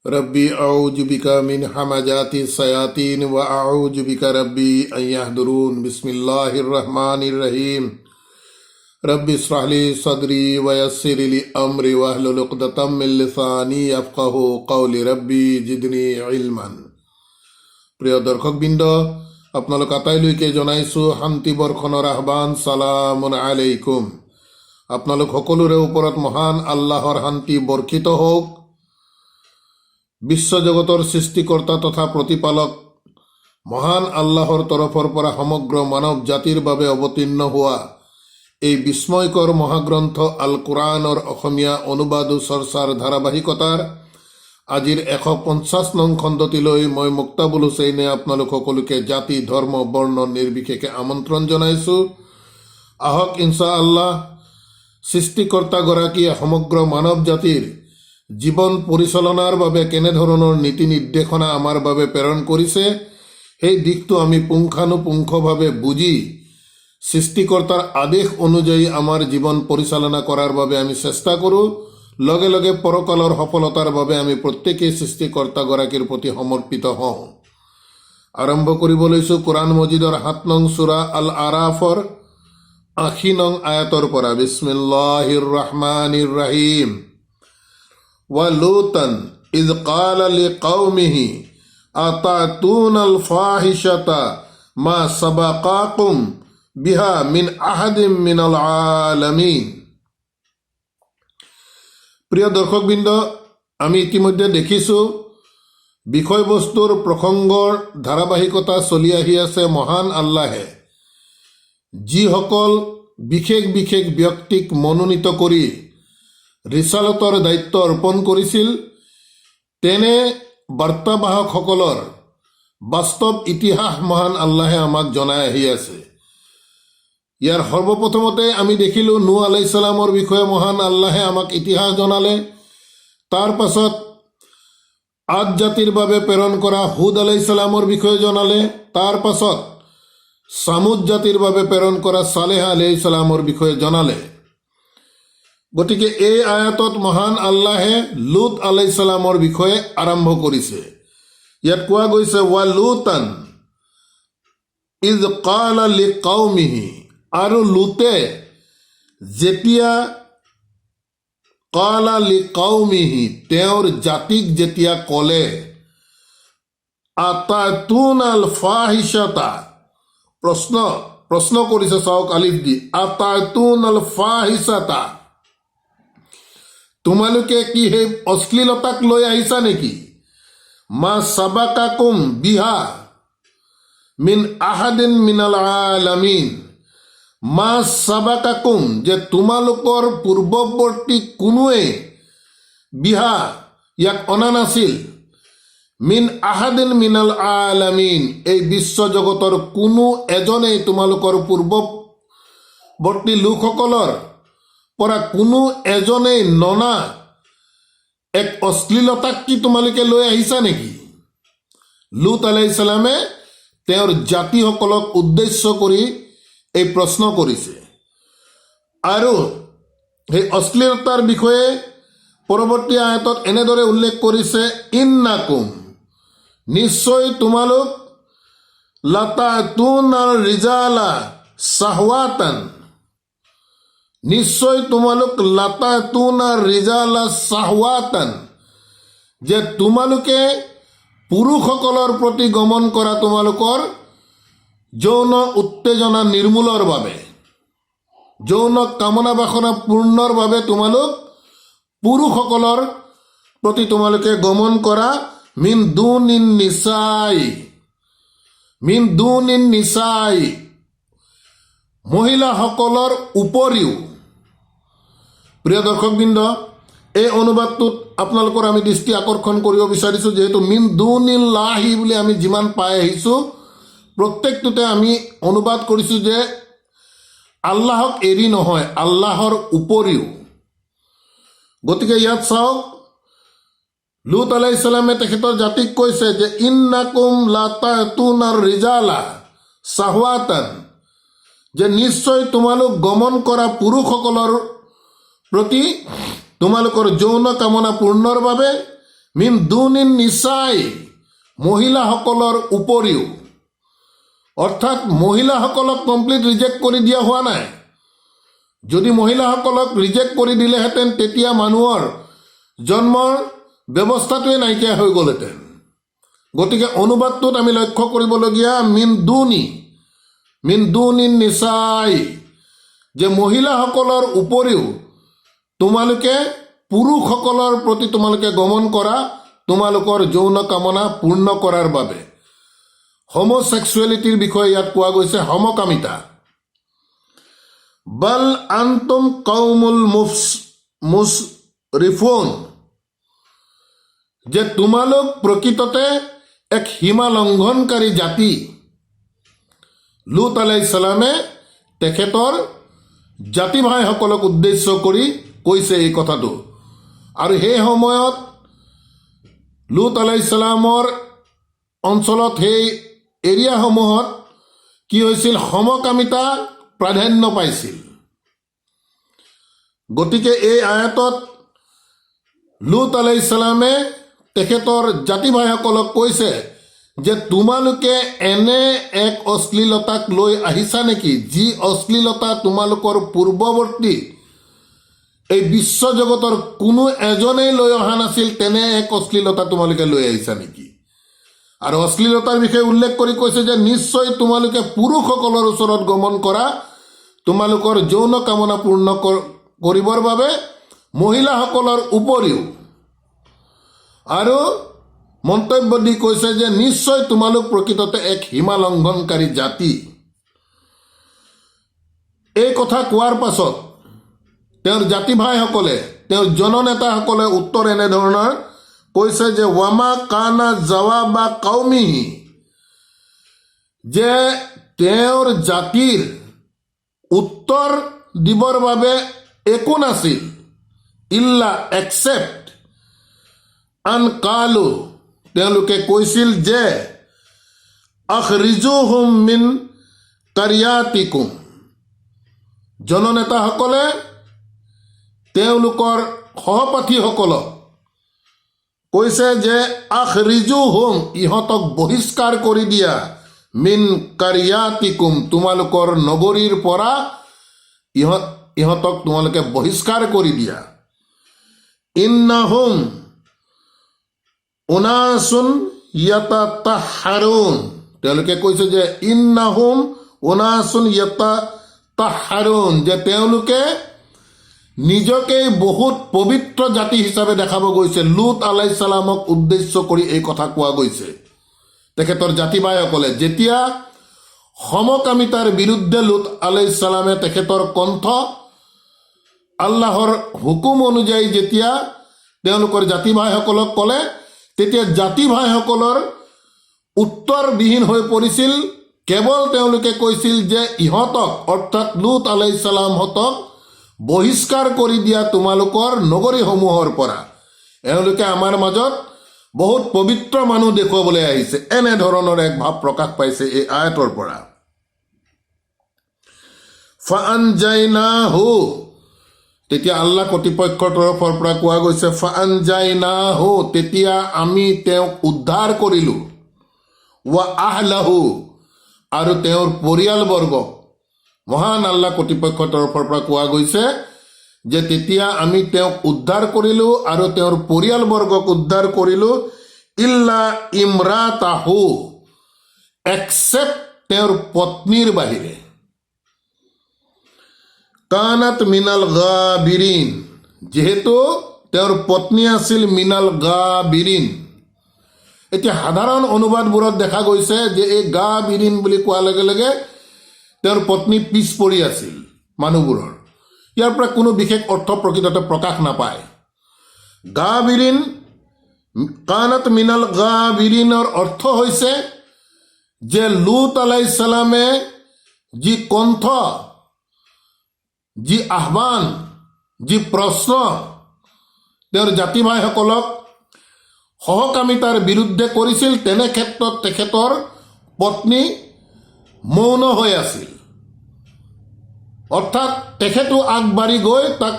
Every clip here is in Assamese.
रब्बी अऊज़ु बिका मिन हमाजाति सयातीन व अऊज़ु बिका रब्बी अन यहदुरून। बिस्मिल्लाहिर रहमानिर रहीम। रब्बि इश्रह ली सदरी व यस्सिर ली अमरी वहलुल उक़दतम मिन लिसानी यफ़क़हू क़ौली। रब्बी जिदनी इल्मान। প্ৰিয় দৰ্শকবৃন্দ, আপোনালোক আটাইলৈকে জনাইছোঁ শান্তি বৰ্ষণৰ আহ্বান। সালামুন আলাইকুম। আপোনালোক সকলোৰে ওপৰত মহান আল্লাহৰ শান্তি বৰ্ষিত হওক। বিশ্বজগতৰ সৃষ্টিকৰ্তা তথা প্ৰতিপালক মহান আল্লাহৰ তৰফৰ পৰা সমগ্ৰ মানৱ জাতিৰ বাবে অৱতীৰ্ণ হোৱা এই বিস্ময়কৰ মহাগ্ৰন্থ আল কোৰআনৰ অসমীয়া অনুবাদ ও চৰ্চাৰ ধাৰাবাহিকতাৰ আজিৰ 150 নং খণ্ডটিলৈ মই মুক্তাবুল হুছেইনে আপোনালোক সকলোকে জাতি ধৰ্ম বৰ্ণ নিৰ্বিশেষে আমন্ত্ৰণ জনাইছোঁ। আহক ইনশাআল্লাহ সৃষ্টিকৰ্তাগৰাকীয়ে সমগ্ৰ মানৱ জাতিৰ জীৱন পৰিচালনাৰ বাবে কেনেধৰণৰ নীতি নিৰ্দেশনা আমাৰ বাবে প্ৰেৰণ কৰিছে সেই দিশটো আমি পুংখানুপুংখভাৱে বুজি সৃষ্টিকৰ্তাৰ আদেশ অনুযায়ী আমাৰ জীৱন পৰিচালনা কৰাৰ বাবে আমি চেষ্টা কৰোঁ। লগে লগে পৰকালৰ সফলতাৰ বাবে আমি প্ৰত্যেকেই সৃষ্টিকৰ্তাগৰাকীৰ প্ৰতি সমৰ্পিত হওঁ। আৰম্ভ কৰিব লৈছোঁ কোৰআন মজিদৰ 7 নং সূৰা আল আৰাফৰ 80 নং আয়াতৰ পৰা। বিসমিল্লাহিৰ ৰহমানিৰ ৰহিম। وَلُوطًا إِذْ قَالَ لِقَوْمِهِ أَتَأْتُونَ الْفَاحِشَةَ مَا سَبَقَكُمْ بِهَا مِنْ أَحَدٍ مِنَ الْعَالَمِينَ। প্ৰিয় দৰ্শকবৃন্দ, আমি ইতিমধ্যে দেখিছোঁ বিষয়বস্তুৰ প্ৰসংগৰ ধাৰাবাহিকতা চলি আহি আছে। মহান আল্লাহে যিসকল বিশেষ বিশেষ ব্যক্তিক মনোনীত কৰি ৰিচালতৰ দায়িত্ব অৰ্পণ কৰিছিল তেনে বাৰ্তাবাহকসকলৰ বাস্তৱ ইতিহাস মহান আল্লাহে আমাক জনাই আহি আছে। ইয়াৰ সৰ্বপ্ৰথমতে আমি দেখিলোঁ নূহ আলাইহিছ সালামৰ বিষয়ে মহান আল্লাহে আমাক ইতিহাস জনালে। তাৰ পাছত আদ জাতিৰ বাবে প্ৰেৰণ কৰা হুদ আলাইহিছ সালামৰ বিষয়ে জনালে। তাৰ পাছত সামুদ জাতিৰ বাবে প্ৰেৰণ কৰা সালেহ আলাইহিছ সালামৰ বিষয়ে জনালে। গতিকে এই আয়াতত মহান আল্লাহে লুত আলাইহিছ সালামৰ বিষয়ে আৰম্ভ কৰিছে। ইয়াত কোৱা গৈছে ৱালুতান ইজ কালা লিকাউমিহি, আৰু লুতে যেতিয়া কালা লিকাউমিহি তেওঁৰ জাতিক যেতিয়া ক'লে আতাতুনাল ফাহিশাতা, প্ৰশ্ন কৰিছে, চাওক আলিফ দি, আতাতুনাল ফাহিশাতা, তোমালোকে কি সেই অশ্লীলতাক লৈ আহিছা নেকি? মা সাবাকাকুম বিহা মিন আহাদিন মিনাল আলামিন, মা সাবাকাকুম, যে তোমালোকৰ পূৰ্বৱৰ্তী কোনোৱে, বিহা ইয়াক অনা নাছিল, মিন আহাদিন মিনাল আলামিন, এই বিশ্বজগতৰ কোনো এজনেই তোমালোকৰ পূৰ্বৱৰ্তী লোকসকলৰ পৰা কোনো এজনেই ননা এক অশ্লীলতাক কি তোমালোকে লৈ আহিছা নেকি? লুত আলাইহিছ সালামে তেওঁৰ জাতিসকলক উদ্দেশ্য কৰি এই প্ৰশ্ন কৰিছে। আৰু সেই অশ্লীলতাৰ বিষয়ে পৰৱৰ্তী আয়াতত এনেদৰে উল্লেখ কৰিছে, ইন্নাকুম, নিশ্চয় তোমালোক, লাতাতুনাৰ ৰিজালা চাহৱাতান, নিশ্চয় তোমালোক লাতাতুনাৰ ৰিজালা চাহৱাতান, যে তোমালোকে পুৰুষসকলৰ প্ৰতি গমন কৰা তোমালোকৰ যৌন উত্তেজনা নিৰ্মূলৰ বাবে, যৌন কামনা বাসনা পূৰ্ণৰ বাবে তোমালোক পুৰুষসকলৰ প্ৰতি তোমালোকে গমন কৰা, মিন দুনিন নিচাই, মিন দুনিন নিচাই, মহিলাসকলৰ উপৰিও। প্ৰিয় দৰ্শকবৃন্দ, এই অনুবাদটোত আপোনালোকৰ আমি দৃষ্টি আকৰ্ষণ কৰিব বিচাৰিছোঁ, যিহেতু মিন দুনিল্লাহি বুলি আমি যিমান পাই আহিছোঁ প্ৰত্যেকটোতে আমি অনুবাদ কৰিছোঁ যে আল্লাহক এৰি নহয়, আল্লাহৰ উপৰিও। গতিকে ইয়াত চাওক, লুত আলাইহিছ সালামে তেখেতৰ জাতিক কৈছে যে ইন্নাকুম লাতাতুনাৰ ৰিজালা চাহৱাতান, যে নিশ্চয় তোমালোক গমন কৰা পুৰুষসকলৰ প্ৰতি তোমালোকৰ যৌন কামনা পূৰ্ণৰ বাবে, মিন দুনিন নিচাই, মহিলাসকলৰ উপৰিও, অৰ্থাৎ মহিলাসকলক কমপ্লিট ৰিজেক্ট কৰি দিয়া হোৱা নাই। যদি মহিলাসকলক ৰিজেক্ট কৰি দিলেহেঁতেন তেতিয়া মানুহৰ জন্মৰ ব্যৱস্থাটোৱে নাইকিয়া হৈ গ'লহেঁতেন। গতিকে অনুবাদটোত আমি লক্ষ্য কৰিবলগীয়া মিন দুনিন নিচাই, যে মহিলাসকলৰ উপৰিও তোমালোকে পুৰুষসকলৰ প্ৰতি তোমালোকে গমন কৰা তোমালোকৰ যৌন কামনা পূৰ্ণ কৰাৰ বাবে। হোমোছেক্সুৱেলিটিৰ বিষয়ে ইয়াত কোৱা গৈছে সমকামিতা। বল আন্তুম কৌমুল মুছৰিফুন, যে তোমালোক প্ৰকৃততে এক সীমা লংঘনকাৰী জাতি। লুত আলাইহিছ সালামে তেখেতৰ জাতি ভাইসকলক উদ্দেশ্য কৰি কৈছে এই কথাটো। আৰু সেই সময়ত লুত আলাইহিছ সালামৰ অঞ্চলত, সেই এৰিয়াসমূহত কি হৈছিল, সমকামিতা প্ৰাধান্য পাইছিল। গতিকে এই আয়াতত লুত আলাইহিছ সালামে তেখেতৰ জাতি ভাইসকলক কৈছে যে তোমালোকে এনে এক অশ্লীলতাক লৈ আহিছা নেকি, যি অশ্লীলতা তোমালোকৰ পূৰ্বৱৰ্তী এই বিশ্বজগতৰ কোনো এজনেই লৈ অহা নাছিল, তেনে এক অশ্লীলতা তোমালোকে লৈ আহিছা নেকি? আৰু অশ্লীলতাৰ বিষয়ে উল্লেখ কৰি কৈছে যে নিশ্চয় তোমালোকে পুৰুষসকলৰ ওচৰত গমন কৰা তোমালোকৰ যৌন কামনা পূৰ্ণ কৰিবৰ বাবে মহিলাসকলৰ উপৰিও। আৰু মন্তব্য দি কৈছে যে নিশ্চয় তোমালোক প্ৰকৃততে এক সীমা লংঘনকাৰী জাতি। এই কথা কোৱাৰ পাছত তেওঁৰ জাতি ভাইসকলে, তেওঁৰ জননেতাসকলে উত্তৰ এনেধৰণৰ কৈছে যে ৱামা কানা জাৱাবা কৌমিহি, যে তেওঁৰ জাতিৰ উত্তৰ দিবৰ বাবে একো নাছিল, ইল্লা একচেপ্ট আন কালু, তেওঁলোকে কৈছিল যে আখৰিজুহুম মিন কাৰিয়াতিকুম, জননেতাসকলে তেওঁলোকৰ সহপাঠীসকলক কৈছে যে আখৰিজুহুম, ইহঁতক বহিষ্কাৰ কৰি দিয়া, মিন কাৰিয়াতিকুম, তোমালোকৰ নগৰীৰ পৰা ইহঁতক তোমালোকে বহিষ্কাৰ কৰি দিয়া। ইন্নাহুম উনাসুন ইয়াতাতাহাৰুন, তেওঁলোকে কৈছে যে ইন্নাহুম উনাসুন ইয়াতাতাহাৰুন, যে তেওঁলোকে নিজকেই বহুত পবিত্ৰ জাতি হিচাপে দেখাব গৈছে। লুত আলাইহিছ সালামক উদ্দেশ্য কৰি এই কথা কোৱা গৈছে। তেখেতৰ জাতি ভাইসকলে যেতিয়া সমকামিতাৰ বিৰুদ্ধে লুত আলাইহিছ সালামে তেখেতৰ কণ্ঠ আল্লাহৰ হুকুম অনুযায়ী যেতিয়া তেওঁলোকৰ জাতি ভাইসকলক ক'লে, তেতিয়া জাতি ভাইসকলৰ উত্তৰবিহীন হৈ পৰিছিল। কেৱল তেওঁলোকে কৈছিল যে ইহঁতক, অৰ্থাৎ লুত আলাইহিছ সালামহঁতক বহিষ্কাৰ কৰি দিয়া তোমালোকৰ নগৰীসমূহৰ পৰা। এওঁলোকে আমাৰ মাজত বহুত পবিত্ৰ মানুহ দেখুৱাবলৈ আহিছে, এনেধৰণৰ এক ভাৱ প্ৰকাশ পাইছে এই আয়াতৰ পৰা। ফাআনজাইনাহু, তেতিয়া আল্লাহ কৰ্তৃপক্ষৰ তৰফৰ পৰা কোৱা গৈছে ফাআনজাইনাহু, তেতিয়া আমি তেওঁক উদ্ধাৰ কৰিলোঁ। ৱা আহলাহু, আৰু তেওঁৰ পৰিয়ালবৰ্গক। মহান আল্লাহ কৰ্তৃপক্ষৰ তৰফৰ পৰা কোৱা গৈছে যে তেতিয়া আমি তেওঁক উদ্ধাৰ কৰিলোঁ আৰু তেওঁৰ পৰিয়ালবৰ্গক উদ্ধাৰ কৰিলোঁ। ইল্লা ইমৰাতাহু, একচেপ্ট তেওঁৰ পত্নীৰ বাহিৰে। কানাত মিনাল গাবিৰিন, যিহেতু তেওঁৰ পত্নী আছিল মিনাল গাবিৰিন। এতিয়া সাধাৰণ অনুবাদবোৰত দেখা গৈছে যে এই গাবিৰিন বুলি কোৱাৰ লগে লগে তেওঁৰ পত্নী পিছ পৰি আছিল মানুহবোৰৰ। ইয়াৰ পৰা কোনো বিশেষ অৰ্থ প্ৰকৃততে প্ৰকাশ নাপায়। গাবিৰিন, কানাত মিনাল গাবিৰিনৰ অৰ্থ হৈছে যে লুত আলাইহিছ সালামে যি কণ্ঠ, যি আহ্বান, যি প্ৰশ্ন তেওঁৰ জাতি ভাইসকলক সহকামিতাৰ বিৰুদ্ধে কৰিছিল, তেনে ক্ষেত্ৰত তেখেতৰ পত্নী মৌন হৈ আছিল। অৰ্থাৎ তেখেতো আগবাঢ়ি গৈ তাক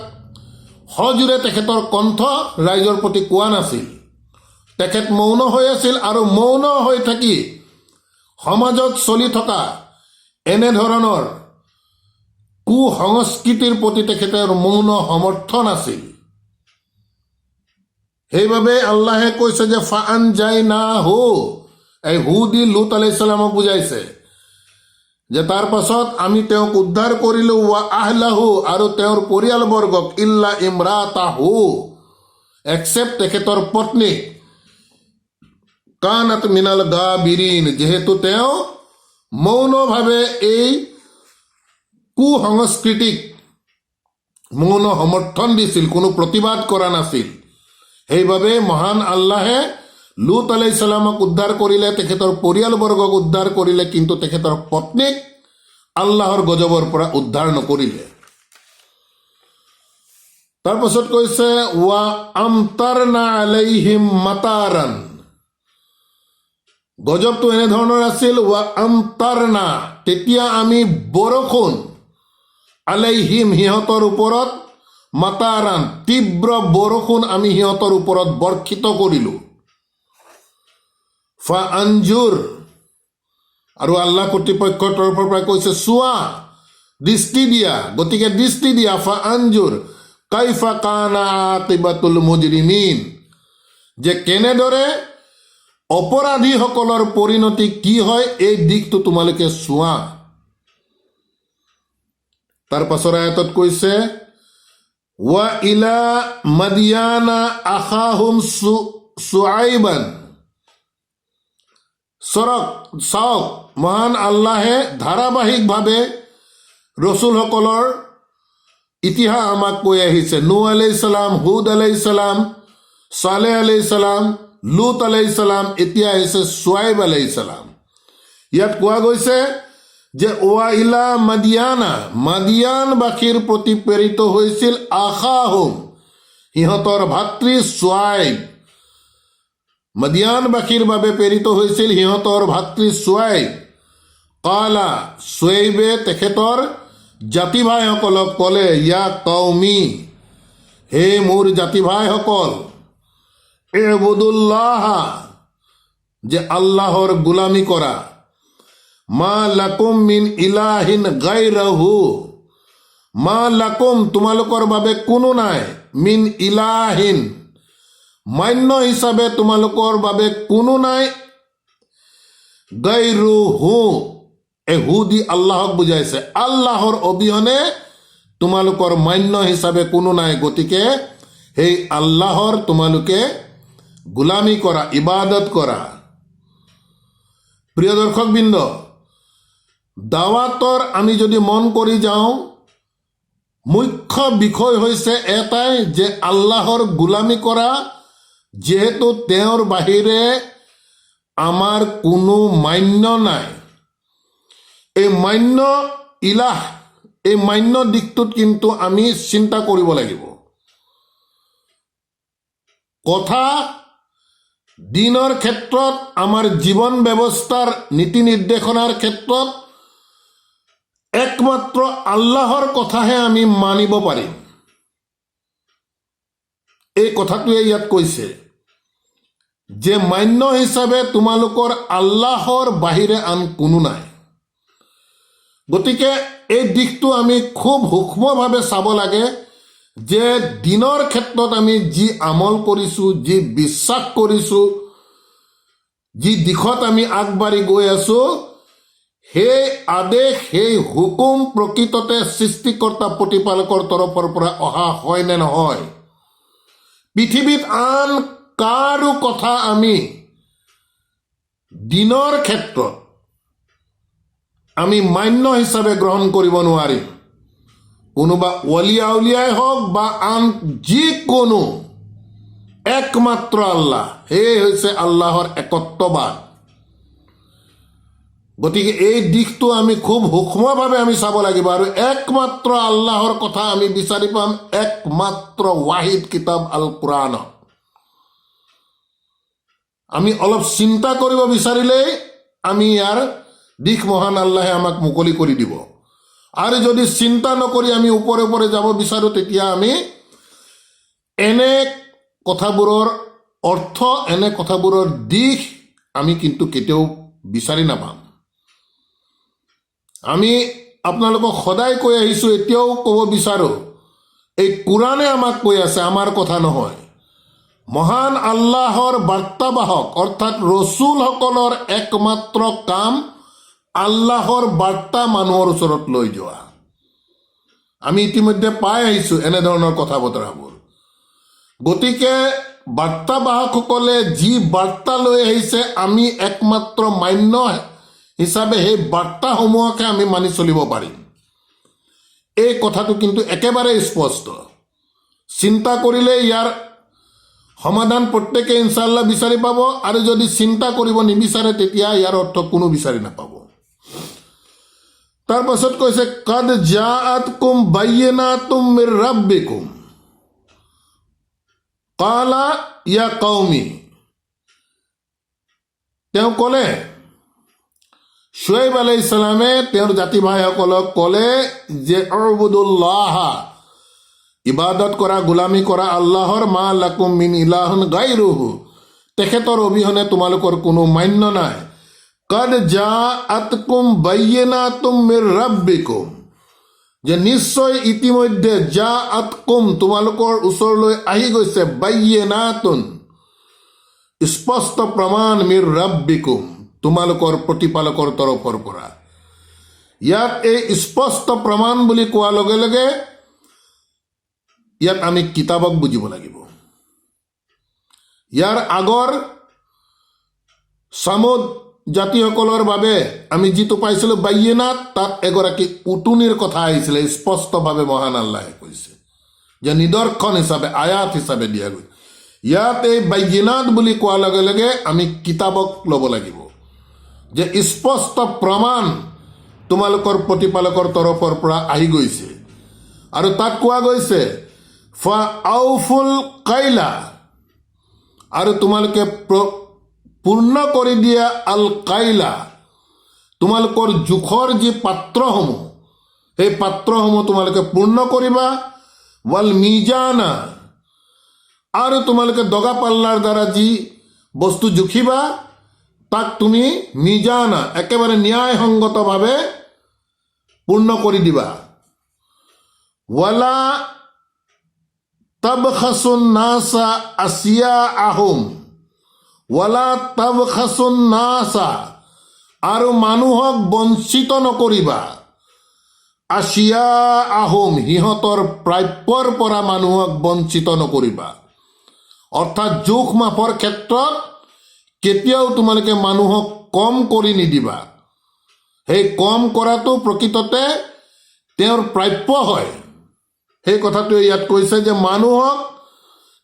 সজোৰে তেখেতৰ কণ্ঠ ৰাইজৰ প্ৰতি কোৱা নাছিল। তেখেত মৌন হৈ আছিল আৰু মৌন হৈ থাকি সমাজত চলি থকা এনেধৰণৰ কুসংস্কৃতিৰ প্ৰতি তেখেতৰ মৌন সমৰ্থন আছিল। সেইবাবে আল্লাহে কৈছে যে ফাআনজাইনাহু, এই হু দি লুত আলাইহিছ সালামক বুজাইছে যে তাৰ পাছত আমি তেওঁক উদ্ধাৰ কৰিলোঁ, ৱা আহলাহু, আৰু তেওঁৰ পৰিয়ালবৰ্গক, ইল্লা ইমৰাতাহু, একচেপ্ট তেখেতৰ পত্নী, কানাত মিনাল গাবিৰিন, যিহেতু তেওঁ মৌনভাৱে এই কুসংস্কৃতিক মৌন সমৰ্থন দিছিল, কোনো প্ৰতিবাদ কৰা নাছিল। সেইবাবে মহান আল্লাহে লুত আলাইহিছ সালামক উদ্ধাৰ কৰিলে, তেখেতৰ পৰিয়ালবৰ্গক উদ্ধাৰ কৰিলে, কিন্তু তেখেতৰ পত্নীক আল্লাহৰ গজবৰ পৰা উদ্ধাৰ নকৰিলে। তাৰপাছত কৈছে ৱা আমতাৰনা আলাইহিম মাতাৰান, গজবটো এনেধৰণৰ আছিল, ৱা আমতাৰনা, তেতিয়া আমি বৰষুণ, আলাইহিম, সিহঁতৰ ওপৰত, মাতাৰান, তীব্ৰ বৰষুণ আমি সিহঁতৰ ওপৰত বৰ্ষিত কৰিলোঁ। ফাআনজুৰ, আৰু আল্লাহ কৰ্তৃপক্ষৰ তৰফৰ পৰা কৈছে চোৱা, দৃষ্টি দিয়া, গতিকে দৃষ্টি দিয়া, ফাআনজুৰ কাইফা কানা আকিবাতুল মুজৰিমিন, যে কেনেদৰে অপৰাধীসকলৰ পৰিণতি কি হয় এই দিশটো তোমালোকে চোৱা। তাৰ পাছৰ আয়াতত কৈছে ৱা ইলা মাদিয়ানা আখাহুম শুআইবান, চাওক মহান আল্লাহে ধাৰাবাহিকভাৱে ৰচুলসকলৰ ইতিহাস আমাক কৈ আহিছে। নূহ আলাইহিছ সালাম, হুদ আলাইহিছ সালাম, ছালেহ আলাইহিছ সালাম, লুত আলাইহিছ সালাম, এতিয়া আহিছে শুআইব আলাইহিছ সালাম। ইয়াত কোৱা গৈছে যে ৱা ইলা মাদিয়ানা, মাদিয়ানবাসীৰ প্ৰতি প্ৰেৰিত হৈছিল আখাহুম, সিহঁতৰ ভাতৃ শুআইব, মাদিয়ানবাসীৰ বাবে প্ৰেৰিত হৈছিল সিহঁতৰ ভাতৃ শুআইব। কালা, শুআইবে তেখেতৰ জাতি ভাইসকলক ক'লে, ইয়া কওমি, হে মোৰ জাতি ভাইসকল, ইবুদুল্লাহ, যে আল্লাহৰ গোলামী কৰা, মা লাকুম মিন ইলাহিন গায়ৰাহু, মা লাকুম, তোমালোকৰ বাবে কোনো নাই, মিন ইলাহিন, মান্য হিচাপে তোমালোকৰ বাবে কোনো নাই, গায়ৰুহু, এই হু দি আল্লাহক বুজাইছে, আল্লাহৰ অবিহনে তোমালোকৰ মান্য হিচাপে কোনো নাই, গতিকে সেই আল্লাহৰ তোমালোকে গোলামী কৰা, ইবাদত কৰা। প্ৰিয় দৰ্শকবৃন্দ, দাৱাতৰ আমি যদি মন কৰি যাওঁ, মুখ্য বিষয় হৈছে এটাই যে আল্লাহৰ গোলামী কৰা, যিহেতু তেওঁৰ বাহিৰে আমাৰ কোনো মান্য নাই। এই মান্য ইলাহ, এই মান্য দিশটোত কিন্তু আমি চিন্তা কৰিব লাগিব। কথা দিনৰ ক্ষেত্ৰত, আমাৰ জীৱন ব্যৱস্থাৰ নীতি নিৰ্দেশনাৰ ক্ষেত্ৰত একমাত্ৰ আল্লাহৰ কথাহে আমি মানিব পাৰিম। এই কথাটোৱে ইয়াত কৈছে যে মান্য হিচাপে তোমালোকৰ আল্লাহৰ বাহিৰে আন কোনো নাই। গতিকে এই দিশটো আমি খুব সূক্ষ্মভাৱে চাব লাগে যে দিনৰ ক্ষেত্ৰত আমি যি আমল কৰিছোঁ, যি বিশ্বাস কৰিছোঁ, যি দিশত আমি আগবাঢ়ি গৈ আছোঁ, সেই আদেশ, সেই হুকুম প্ৰকৃততে সৃষ্টিকৰ্তা প্ৰতিপালকৰ তৰফৰ পৰা অহা হয় নে নহয়। পৃথিৱীত আন কাৰো কথা আমি দিনৰ ক্ষেত্ৰত আমি মান্য হিচাপে গ্ৰহণ কৰিব নোৱাৰিম। কোনোবা ওলি আউলিয়াই হওক বা আন যিকোনো, একমাত্ৰ আল্লাহ, সেয়ে হৈছে আল্লাহৰ একত্ববাদ। গতিকে এই দিশটো আমি খুব সূক্ষ্মভাৱে আমি চাব লাগিব, আৰু একমাত্ৰ আল্লাহৰ কথা আমি বিচাৰি পাম একমাত্ৰ ৱাহিদ কিতাব আল কুৰাণত। আমি অলপ চিন্তা কৰিব বিচাৰিলেই আমি ইয়াৰ দিশ মহান আল্লাহে আমাক মুকলি কৰি দিব। আৰু যদি চিন্তা নকৰি আমি ওপৰে ওপৰে যাব বিচাৰোঁ, তেতিয়া আমি এনে কথাবোৰৰ অৰ্থ এনে কথাবোৰৰ দিশ আমি কিন্তু কেতিয়াও বিচাৰি নাপাম। আমি আপোনালোকক সদায় কৈ আহিছোঁ, এতিয়াও ক'ব বিচাৰোঁ, এই কোৰাণে আমাক কৈ আছে, আমাৰ কথা নহয়। মহান আল্লাহৰ বাৰ্তাবাহক অৰ্থাৎ ৰচুলসকলৰ একমাত্ৰ কাম আল্লাহৰ বাৰ্তা মানুহৰ ওচৰত লৈ যোৱা। আমি ইতিমধ্যে পাই আহিছোঁ এনেধৰণৰ কথা বতৰাবোৰ। গতিকে বাৰ্তাবাহকসকলে যি বাৰ্তা লৈ আহিছে, আমি একমাত্ৰ মান্য হিচাপে সেই বাৰ্তাসমূহকে আমি মানি চলিব পাৰিম। এই কথাটো কিন্তু একেবাৰে স্পষ্ট। চিন্তা কৰিলে ইয়াৰ সমাধান প্ৰত্যেকে ইনশাআল্লাহ বিচাৰি পাব, আৰু যদি চিন্তা কৰিব নিবিচাৰে তেতিয়া ইয়াৰ অৰ্থ কোনো বিচাৰি নাপাব। তাৰ পাছত কৈছে কদ জাআতকুম বায়্যিনাতুম মিৰ ৰাব্বিকুম কালা ইয়া কওমি। তেওঁ ক'লে, শুআইব আলাইহিস সালামে তেওঁৰ জাতি ভাইসকলক ক'লে যে উবুদুল্লাহ, ইবাদত কৰা, গোলামী কৰা আল্লাহৰ, মা লাকুম মিন ইলাহুন গায়ৰুহু, তেখেতৰ অবিহনে তোমালোকৰ কোনো মান্য নাই। কদ জাআতকুম বায়্যিনাতুম মিৰ ৰাব্বিকুম, যে নিশ্চয় ইতিমধ্যে জাআতকুম, তোমালোকৰ ওচৰলৈ আহি গৈছে, বায়্যিনাতুন, স্পষ্ট প্ৰমাণ, মিৰ ৰাব্বিকুম, তোমালোকৰ প্ৰতিপালকৰ তৰফৰ পৰা। ইয়াত এই স্পষ্ট প্ৰমাণ বুলি কোৱাৰ লগে লগে ইয়াত আমি কিতাপক বুজিব লাগিব। ইয়াৰ আগৰ সামুদ জাতিসকলৰ বাবে আমি যিটো পাইছিলোঁ বায়্যিনাত, তাত এগৰাকী উটুনিৰ কথা আহিছিলে, স্পষ্টভাৱে মহান আল্লাহে কৈছে যে নিদৰ্শন হিচাপে, আয়াত হিচাপে দিয়া গৈছে। ইয়াত এই বায়্যিনাত বুলি কোৱাৰ লগে লগে আমি কিতাপক ল'ব লাগিব যে স্পষ্ট প্ৰমাণ তোমালোকৰ প্ৰতিপালকৰ তৰফৰ পৰা আহি গৈছে। আৰু তাত কোৱা গৈছে ফা আউফুল কাইলা, আৰু তোমালোকে পূৰ্ণ কৰি দিয়া আল কাইলা, তোমালোকৰ জোখৰ যি পাত্ৰসমূহ, সেই পাত্ৰসমূহ তোমালোকে পূৰ্ণ কৰিবা। ৱাল মিজানা, আৰু তোমালোকে দগা পাল্লাৰ দ্বাৰা যি বস্তু জুখিবা তাক তুমি মিজানা, একেবাৰে ন্যায়সংগতভাৱে পূৰ্ণ কৰি দিবা। ৱালা তাবখাসুন নাসা আসিয়া আহুম, ৱালা তাবখাসুন নাসা, আৰু মানুহক বঞ্চিত নকৰিবা, আছিয়া আহুম, সিহঁতৰ প্ৰাপ্যৰ পৰা মানুহক বঞ্চিত নকৰিবা। অৰ্থাৎ জোখ মাপৰ ক্ষেত্ৰত কেতিয়াও তোমালোকে মানুহক কম কৰি নিদিবা। সেই কম কৰাটো প্ৰকৃততে তেওঁৰ প্ৰাপ্য হয়। সেই কথাটোৱে ইয়াত কৈছে যে মানুহক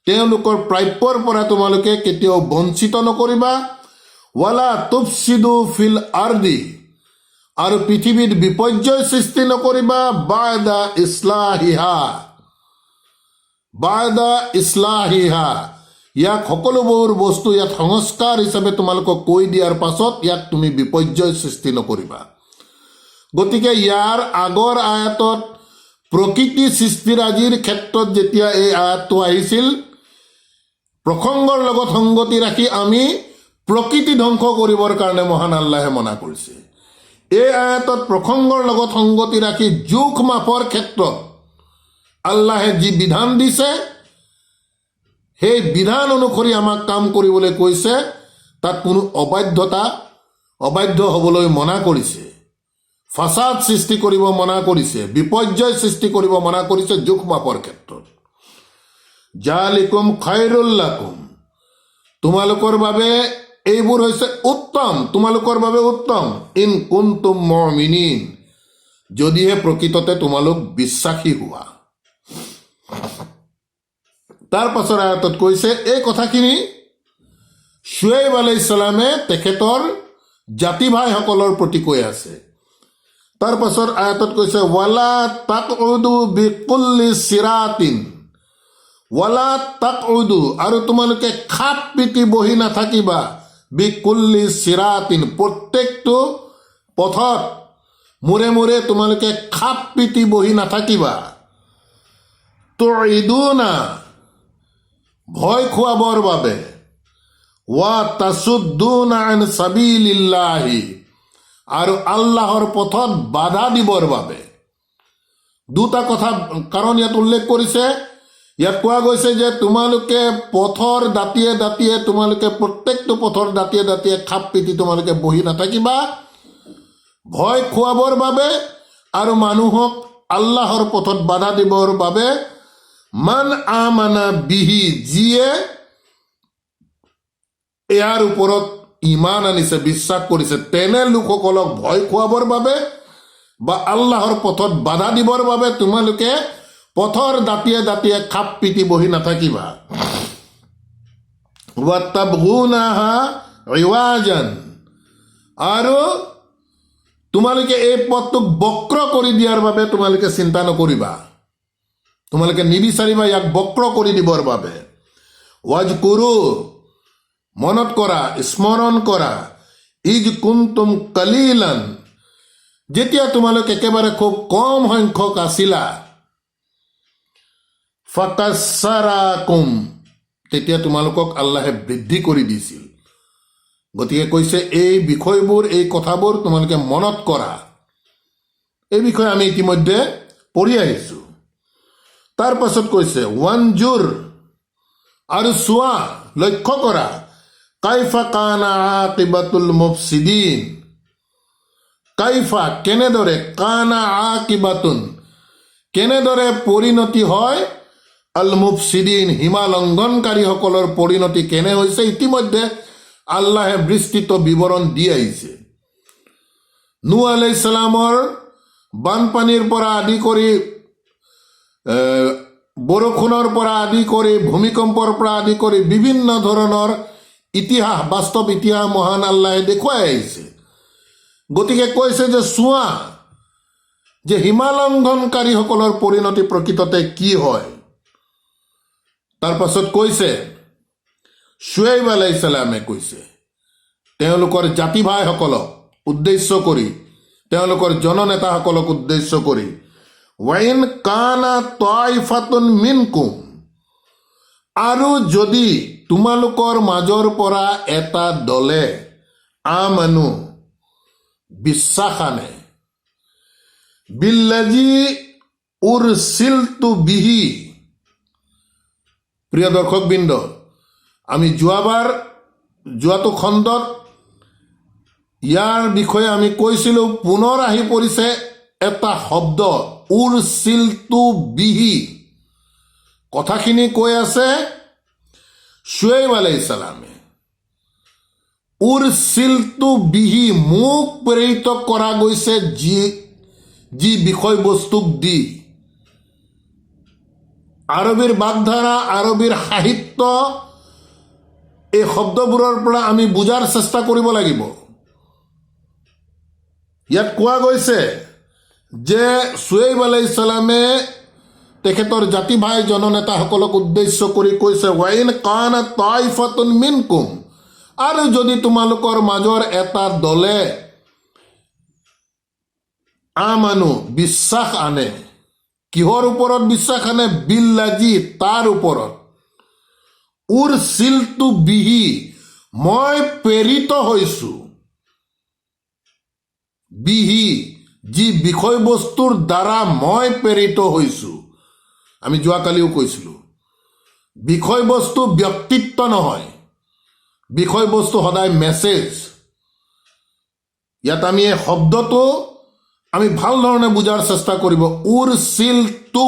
তেওঁলোকৰ প্ৰাপ্যৰ পৰা তোমালোকে কেতিয়াও বঞ্চিত নকৰিবা। ৱালা তুফছিদু ফিল আৰদি, আৰু পৃথিৱীত বিপৰ্যয় সৃষ্টি নকৰিবা, বা'দা ইছলাহিহা, বা'দা ইছলাহিহা, ইয়াক সকলোবোৰ বস্তু ইয়াত সংস্কাৰ হিচাপে তোমালোকক কৈ দিয়াৰ পাছত ইয়াক তুমি বিপৰ্যয় সৃষ্টি নকৰিবা। গতিকে ইয়াৰ আগৰ আয়াতত প্ৰকৃতি সৃষ্টিৰাজিৰ ক্ষেত্ৰত যেতিয়া এই আয়াতটো আহিছিল, প্ৰসংগৰ লগত সংগতি ৰাখি আমি প্ৰকৃতি ধ্বংস কৰিবৰ কাৰণে মহান আল্লাহে মনা কৰিছে। এই আয়াতত প্ৰসংগৰ লগত সংগতি ৰাখি জোখ মাপৰ ক্ষেত্ৰত আল্লাহে যি বিধান দিছে, সেই বিধান অনুসৰি আমাক কাম কৰিবলৈ কৈছে। তাত কোনো অবাধ্য হ'বলৈ মনা কৰিছে, ফাসাদ সৃষ্টি কৰিব মনা কৰিছে, বিপৰ্যয় সৃষ্টি কৰিব মনা কৰিছে জোখ মাপৰ ক্ষেত্ৰত। জালিকুম খায়ৰুল লাকুম, তোমালোকৰ বাবে এইবোৰ হৈছে উত্তম, তোমালোকৰ বাবে উত্তম। ইন কুনতুম মুমিনিন, যদিহে প্ৰকৃততে তোমালোক বিশ্বাসী হোৱা। তাৰ পাছৰ আয়াতত কৈছে এই কথাখিনি শুআইব আলাইহিস সালামে তেখেতৰ জাতি ভাইসকলৰ প্ৰতি কৈ আছে। তাৰ পাছৰ আয়াতত কৈছে ৱালা তাকউদু বিকুল্লি সিৰাতিন, ৱালা তাকউদু, আৰু তোমালোকে খাপ পিটি বহি নাথাকিবা, বিকুল্লি সিৰাতিন, প্ৰত্যেকটো পথত মূৰে মূৰে তোমালোকে খাপ পিটি বহি নাথাকিবা। তুইদুনা, ভয় খুৱাবৰ বাবে, ওয়া তাসুদ্দুনা আন সাবিলিল্লাহি, আৰু আল্লাহৰ পথত বাধা দিবৰ বাবে। দুটা কথা কাৰণ ইয়াত উল্লেখ কৰিছে। ইয়াত কোৱা গৈছে যে তোমালোকে পথৰ দাঁতিয়ে দাঁতিয়ে, তোমালোকে প্ৰত্যেকটো পথৰ দাঁতিয়ে দাঁতিয়ে খাপ পিটি তোমালোকে বহি নাথাকিবা, ভয় খুৱাবৰ বাবে আৰু মানুহক আল্লাহৰ পথত বাধা দিবৰ বাবে। মান আমানা বিহি, যিয়ে ইয়াৰ ওপৰত ইমান আনিছে, বিশ্বাস কৰিছে, তেনে লোকসকলক ভয় খুৱাবৰ বাবে বা আল্লাহৰ পথত বাধা দিবৰ বাবে তোমালোকে পথৰ দাঁতিয়ে দাঁতিয়ে খাপ পিটি বহি নাথাকিবা। ৱাতাবগুনাহা ইৱাজান, আৰু তোমালোকে এই পথটোক বক্ৰ কৰি দিয়াৰ বাবে তোমালোকে চিন্তা নকৰিবা, তোমালোকে নিবিচাৰিবা ইয়াক বক্ৰ কৰি দিবৰ বাবে। ৱাজকুৰু, মনত কৰা, স্মৰণ কৰা, ইজ কুনতুম কালিলান, যেতিয়া তোমালোক একেবাৰে খুব কম সংখ্যক আছিলা। ফাকাছাৰাকুম, তেতিয়া তোমালোকক আল্লাহে বৃদ্ধি কৰি দিছিল। গতিকে কৈছে এই বিষয়বোৰ, এই কথাবোৰ তোমালোকে মনত কৰা। এই বিষয়ে আমি ইতিমধ্যে পঢ়ি আহিছো। তাৰ পাছত কৈছে ওয়ানজুৰ, আৰু চোৱা, লক্ষ্য কৰা, কাইফা কানা আকিবাতুল মুফছিদিন, কাইফা কেনেদৰে, কানা আকিবাতুন কেনেদৰে পৰিণতি হয়, আল মুফছিদিন সীমালংঘনকাৰীসকলৰ পৰিণতি কেনে হৈছে, ইতিমধ্যে আল্লাহে বিস্তৃত বিৱৰণ দি আহিছে। নূহ আলাইহিছ সালামৰ বানপানীৰ পৰা আদি কৰি, বৰষুণৰ পৰা আদি কৰি, ভূমিকম্পৰ পৰা আদি কৰি বিভিন্ন ধৰণৰ ইতিহাস, বাস্তৱ ইতিহাস মহান আল্লাহে দেখুৱাই আহিছে। গতিকে কৈছে যে চোৱা যে সীমালংঘনকাৰীসকলৰ পৰিণতি প্ৰকৃততে কি হয়। তাৰ পাছত কৈছে শুৱেইব আলাইহিছ সালামে কৈছে তেওঁলোকৰ জাতি ভাইসকলক উদ্দেশ্য কৰি, তেওঁলোকৰ জননেতাসকলক উদ্দেশ্য কৰি, ওয়াইন কানা তাইফাতুন মিনকুম, আৰু যদি তোমালোকৰ মাজৰ পৰা এটা দলে আমানু বিশ্বাস আনে, বিল্লাজি উৰচিলতু বিহি। প্ৰিয় দৰ্শকবৃন্দ, আমি যোৱাটো খণ্ডত ইয়াৰ বিষয়ে আমি কৈছিলোঁ, পুনৰ আহি পৰিছে এটা শব্দ, উৰচিলতু বিহি। কথাখিনি কৈ আছে শুৱেইব আলাইহিছ সালামে, উৰচিলতু বিহি, মোক প্ৰেৰিত কৰা গৈছে যি বিষয়বস্তুক দি। আৰবীৰ বাগধাৰা, আৰবীৰ সাহিত্য, এই শব্দবোৰৰ পৰা আমি বুজাৰ চেষ্টা কৰিব লাগিব। ইয়াত কোৱা গৈছে যে শুৱেইব আলাইহিছ সালামে তেখেতৰ জাতি ভাই জননেতাসকলক উদ্দেশ্য কৰি কৈছে ওয়াইন কানা তাইফাতুন মিনকুম, আৰু যদি তোমালোকৰ মাজৰ এটা দলে আমানু বিশ্বাস আনে, কিহৰ ওপৰত বিশ্বাস আনে, বিল্লাজি তাৰ ওপৰত, উৰচিলতু বিহি মই প্ৰেৰিত হৈছো, বিহি যি বিষয়বস্তুৰ দ্বাৰা মই প্ৰেৰিত হৈছো। আমি যোৱাকালিও কৈছিলো বিষয়বস্তু ব্যক্তিত্ব নহয়, বিষয়বস্তু সদায় মেছেজ। ইয়াত আমি এই শব্দটো আমি ভাল ধৰণে বুজাৰ চেষ্টা কৰিব। উৰচিলতু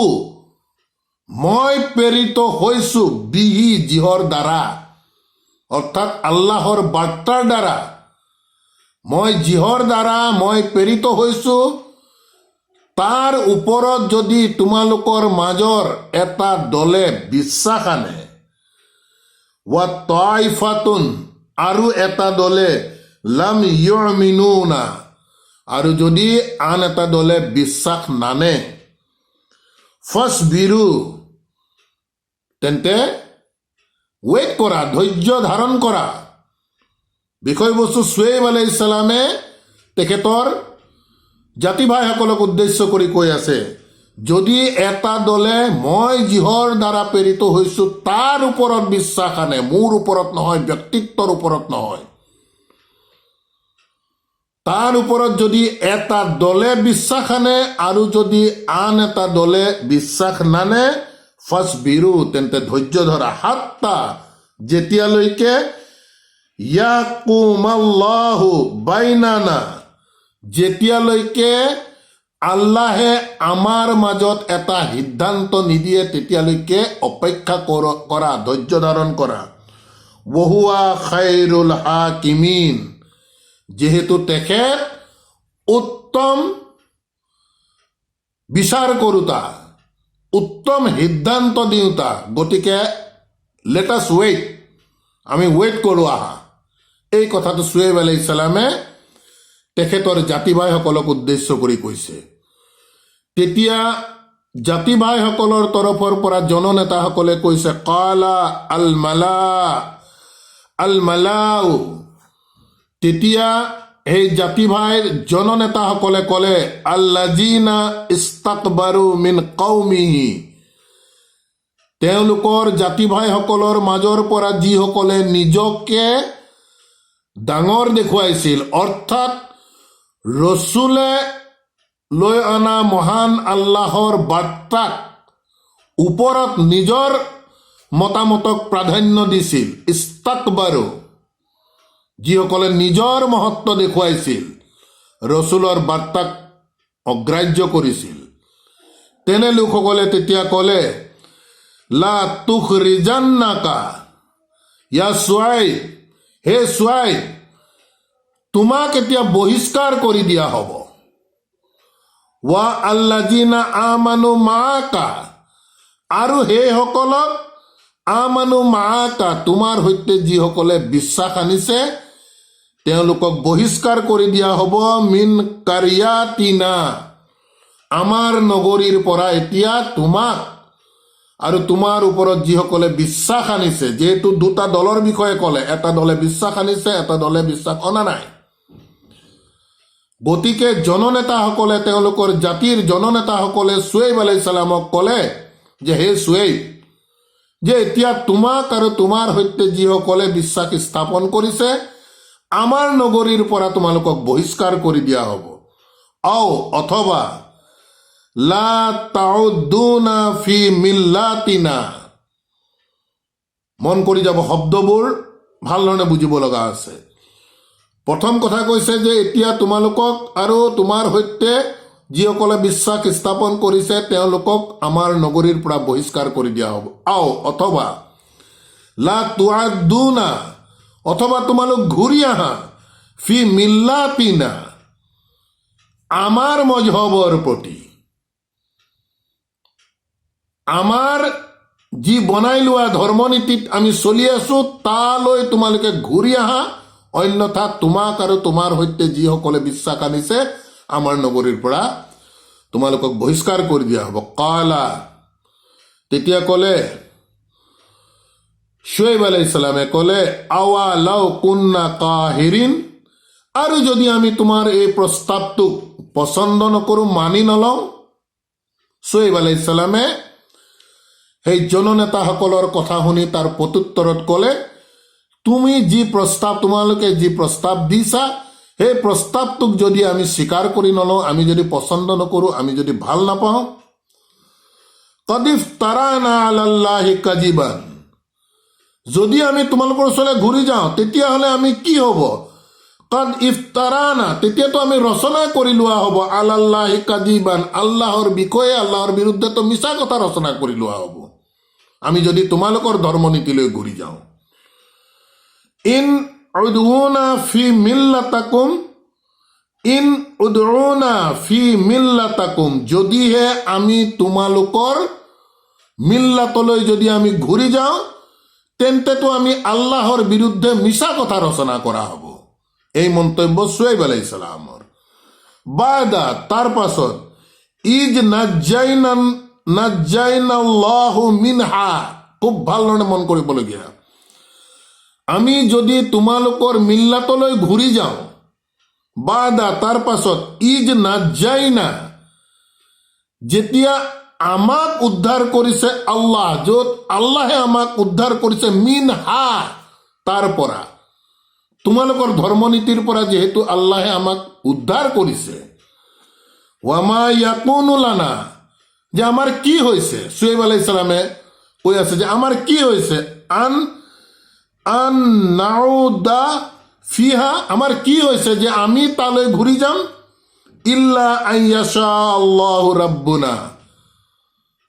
মই প্ৰেৰিত হৈছো, বিহি যিহৰ দ্বাৰা, অৰ্থাৎ আল্লাহৰ বাৰ্তাৰ দ্বাৰা, মই যিহৰ দ্বাৰা মই প্ৰেৰিত হৈছো তাৰ ওপৰত যদি তোমালোকৰ মাজৰ এটা দলে বিশ্বাস আনে, ওয়া তাইফাতুন আৰু এটা দলে লাম ইউমিনুনা, আৰু যদি আন এটা দলে বিশ্বাস নানে, ফাসবিৰু তেন্তে ৱেইট কৰা, ধৈৰ্য ধাৰণ কৰা। বিষয়বস্তু শুৱেইব আলাইহিছ সালামে তেখেতৰ জাতি ভাইসকলক উদ্দেশ্য কৰি কৈ আছে যদি এটা দলে মই যিহৰ দ্বাৰা প্ৰেৰিত হৈছোঁ তাৰ ওপৰত বিশ্বাস আনে, মোৰ ওপৰত নহয়, ব্যক্তিত্বৰ ওপৰত নহয়, তাৰ ওপৰত যদি এটা দলে বিশ্বাস আনে আৰু যদি আন এটা দলে বিশ্বাস নানে, ফাসবিৰু, তেন্তে ধৈৰ্য ধৰা, হাত্তা, যেতিয়ালৈকে ইয়াকুমাল্লাহু বাইনানা, যেতিয়ালৈকে আল্লাহে আমাৰ মাজত এটা সিদ্ধান্ত নিদিয়ে তেতিয়ালৈকে অপেক্ষা কৰা, ধৈৰ্য ধাৰণ কৰা। ওহুৱা খাইৰুল হাকিমিন, যেহেতু তেখেত উত্তম বিচাৰ কৰোতা, উত্তম সিদ্ধান্ত দিওঁতা, গতিকে লেট আছ ৱেইট, আমি ৱেইট কৰোঁ আহা। এই কথাটো শুৱেইব আলাইহিছ সালামে তেখেতৰ জাতি ভাইসকলক উদ্দেশ্য কৰি কৈছে। তেতিয়া জাতি ভাইসকলৰ তৰফৰ পৰা জননেতাসকলে কৈছে, কালা আল মালাউ, তেতিয়া এই জাতি ভাইৰ জননেতাসকলে ক'লে, আল্লাযিনা ইস্তাকবাৰু মিন কওমিহি, তেওঁলোকৰ জাতি ভাইসকলৰ মাজৰ পৰা যিসকলে নিজকে ডাঙৰ দেখুৱাইছিল, অৰ্থাৎ ৰচুলে লৈ অনা মহান আল্লাহৰ বাৰ্তাক ওপৰত নিজৰ মতামতক প্ৰাধান্য দিছিল, ইস্তাকবাৰু, যিসকলে নিজৰ মহত্ব দেখুৱাইছিল, ৰচুলৰ বাৰ্তাক অগ্ৰাহ্য কৰিছিল, তেনে লোকসকলে তেতিয়া ক'লে, লা তুখৰিজান্নাকা ইয়া শুআইব, হে শুআইব, তোমাক এতিয়া বহিষ্কাৰ কৰি দিয়া হ'ব। ৱা আল্লাযিনা আমানু মাআকা, আৰু সেইসকলক আমানু মাআকা, তোমাৰ সৈতে যিসকলে বিশ্বাস আনিছে তেওঁলোকক বহিষ্কাৰ কৰি দিয়া হ'ব। মিন কাৰিয়াতিনা, আমাৰ নগৰীৰ পৰা এতিয়া তোমাক আৰু তোমাৰ ওপৰত যিসকলে বিশ্বাস আনিছে, যিহেতু দুটা দলৰ বিষয়ে ক'লে, এটা দলে বিশ্বাস আনিছে, এটা দলে বিশ্বাস অনা নাই, গতিকে জননেতাসকলে, তেওঁলোকৰ জাতিৰ জননেতাসকলে শুৱেইব আলাইহিছ সালামক ক'লে যে, হে শুৱেইব, যে এতিয়া তোমাক আৰু তোমাৰ সৈতে যিসকলে বিশ্বাস স্থাপন কৰিছে, আমাৰ নগৰীৰ পৰা তোমালোকক বহিষ্কাৰ কৰি দিয়া হ'ব। অথবা লা তাউদ্দুনা ফি মিল্লাতিনা, মন কৰি যাব, শব্দবোৰ ভালধৰণে বুজিব লগা আছে। প্ৰথম কথা কৈছে যে এতিয়া তোমালোকক আৰু তোমাৰ সৈতে যিসকলে বিশ্বাস স্থাপন কৰিছে তেওঁলোকক আমাৰ নগৰীৰ পৰা বহিষ্কাৰ কৰি দিয়া হ'ব। অথবা লা তুআদ্দুনা, অথবা তোমালোক ঘূৰি আহা, ফি মিল্লাতিনা, আমাৰ মজহবৰ প্ৰতি, আমাৰ যি বনাই লোৱা ধৰ্মনীতিত আমি চলি আছো তালৈ তোমালোকে ঘূৰি আহা, অন্যথা তোমাক আৰু তোমাৰ সৈতে যিসকলে বিশ্বাস আনিছে আমাৰ নগৰীৰ পৰা তোমালোকক বহিষ্কাৰ কৰি দিয়া হ'ব। কালা, তেতিয়া ক'লে শুৱেইব আলাইহিছ সালামে ক'লে, আৱা লাউ কুন্না কাহিৰিন, আৰু যদি আমি তোমাৰ এই প্ৰস্তাৱটোক পচন্দ নকৰোঁ, মানি নলওঁ। শুৱেইব আলাইহিছ সালামে সেই জননেতাসকলৰ কথা শুনি তাৰ প্ৰত্যুত্তৰত ক'লে, তুমি যি প্ৰস্তাৱ, তোমালোকে যি প্ৰস্তাৱ দিছা, সেই প্ৰস্তাৱটোক যদি আমি স্বীকাৰ কৰি নলওঁ, আমি যদি পচন্দ নকৰোঁ, আমি যদি ভাল নাপাওঁ, কদ ইফতাৰানা আলাল্লাহি কাযিবান, যদি আমি তোমালোকৰ ওচৰলৈ ঘূৰি যাওঁ তেতিয়াহ'লে আমি কি হ'ব? কদ ইফতাৰানা, তেতিয়াতো আমি ৰচনা কৰি লোৱা হ'ব, আলাল্লাহি কাযিবান, আল্লাহৰ বিষয়ে, আল্লাহৰ বিৰুদ্ধেতো মিছা কথা ৰচনা কৰি লোৱা হ'ব আমি যদি তোমালোকৰ ধৰ্মনীতিলৈ ঘূৰি যাওঁ। ইন উদউনা ফি মিল্লাতাকুম, ইন উদউনা ফি মিল্লাতাকুম, যদিহে আমি তোমালোকৰ মিল্লাতলৈ যদি আমি ঘূৰি যাওঁ তেন্তেতো আমি আল্লাহৰ বিৰুদ্ধে মিছা কথা ৰচনা কৰা হ'ব। এই মন্তব্য শুৱেইব আলাইহিছ সালামৰ। বাদা, তাৰ পাছত, ইজ নাজ্জাইনাল্লাহু মিনহা, খুব ভালধৰণে মন কৰিবলগীয়া, আমি যদি তোমালোকৰ মিল্লাতলৈ ঘূৰি যাওঁ, বাদা, তাৰ পাছত, ইজ নাজ্জাইনা, যেতিয়া আমাক উদ্ধাৰ কৰিছে আল্লাহ, য'ত আল্লাহে আমাক উদ্ধাৰ কৰিছে মিন হা, তাৰ পৰা, তোমালোকৰ ধৰ্মনীতিৰ পৰা যিহেতু আল্লাহে আমাক উদ্ধাৰ কৰিছে, ওয়ামা ইয়াকুনু লানা, যে আমাৰ কি হৈছে, শুয়েব আলাইহিস সালামে কৈ আছে যে আমাৰ কি হৈছে, আন নাউদা ফিহা, আমাৰ কি হৈছে যে আমি তালৈ ঘূৰি যাম, ইল্লা আইয়াশা আল্লাহু ৰাব্বুনা,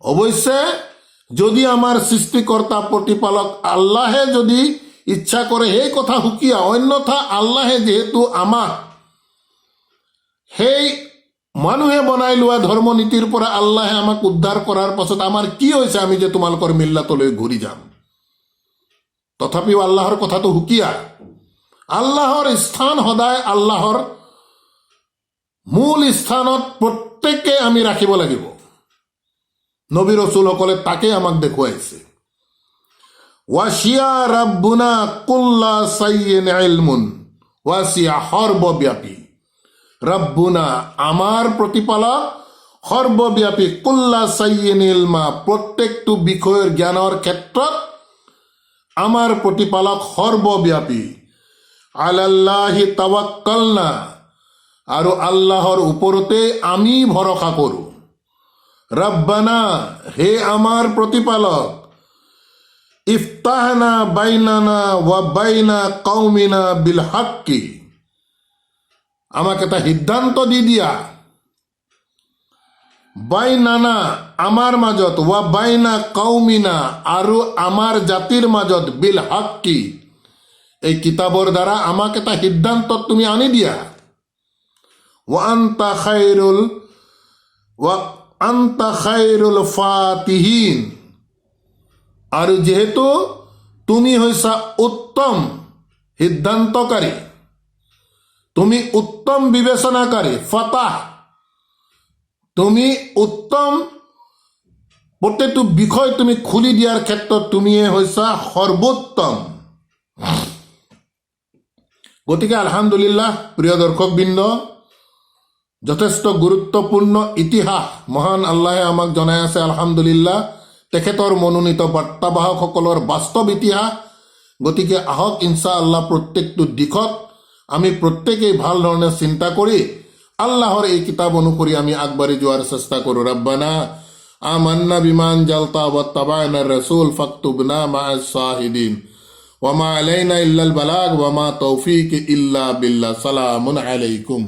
অৱশ্যে যদি আমাৰ সৃষ্টিকৰ্তা প্ৰতিপালক আল্লাহে যদি ইচ্ছা কৰে সেই কথা সুকীয়া, অন্যথা আল্লাহে যিহেতু আমাক সেই মানুহে বনাই লোৱা ধৰ্মনীতিৰ পৰা আল্লাহে আমাক উদ্ধাৰ কৰাৰ পাছত আমাৰ কি হৈছে আমি যে তোমালোকৰ মিল্লাতলৈ ঘূৰি যাম। তথাপিও আল্লাহৰ কথাটো সুকীয়া। আল্লাহৰ স্থান সদায় আল্লাহৰ মূল স্থানত প্ৰত্যেকে আমি ৰাখিব লাগিব। নবী ৰসুলসকলে তাকে আমাক দেখুৱাইছে। ওয়াসিয়া ৰাব্বুনা কুল্লা সাইয়িন ইলমুন ওয়াসিয়া, সৰ্বব্যাপী। ৰাব্বুনা, আমাৰ প্ৰতিপালক, সৰ্বব্যাপী, কুল্লা সাইয়িন ইলমা, প্ৰত্যেকটো বিষয়ৰ জ্ঞানৰ ক্ষেত্ৰত আমাৰ প্ৰতিপালক সৰ্বব্যাপী। আলাল্লাহি তাৱাক্কালনা, আৰু আল্লাহৰ ওপৰতে আমি ভৰসা কৰোঁ। ৰব্বানা, হে আমাৰ প্ৰতিপালক, ইফতাহনা বাইনানা ওয়া বাইনা কওমিনা বিল হাক্কি, আমাক এটা সিদ্ধান্ত দি দিয়া, বাইনানা, আমাৰ মাজত, ওয়া বাইনা কওমিনা, আৰু আমাৰ জাতিৰ মাজত, বিল হাক্কি, এই কিতাবৰ দ্বাৰা আমাক এটা সিদ্ধান্ত তুমি আনি দিয়া। ওয়া আনতা খাইৰুল ফাতিহিন, আৰু যেহেতু তুমি হৈছা উত্তম সিদ্ধান্তকাৰী, তুমি উত্তম বিবেচনাকাৰী, ফাতাহ, তুমি উত্তম, প্ৰতিটো বিষয় তুমি খুলি দিয়াৰ ক্ষেত্ৰত তুমিয়ে হৈছা সৰ্বোত্তম। গতিকে আলহামদুলিল্লাহ, প্ৰিয় দৰ্শকবৃন্দ, যথেষ্ট গুৰুত্বপূৰ্ণ ইতিহাস মহান আল্লাহে আমাক জনাই আছে। আলহামদুলিল্লাহ, তেখেতৰ মনোনীত বাৰ্তাবাহকসকলৰ বাস্তৱ ইতিহাস। গতিকে আহক ইনশাআল্লাহ প্ৰত্যেকটো দিশত আমি প্ৰত্যেকেই ভাল ধৰণে চিন্তা কৰি আল্লাহৰ এই কিতাপ অনুসৰি আমি আগবাঢ়ি যোৱাৰ চেষ্টা কৰোঁ। ৰব্বানা আমান্না বিমান জালতা ওয়াত্তাবা'না ৰাসূল ফাকতুবনা মা'আস শাহিদিন ওয়া মা আলাইনা ইল্লাল বালাগ ওয়া মা তৌফিক ইল্লা বিল্লাহ। সালামুন আলাইকুম।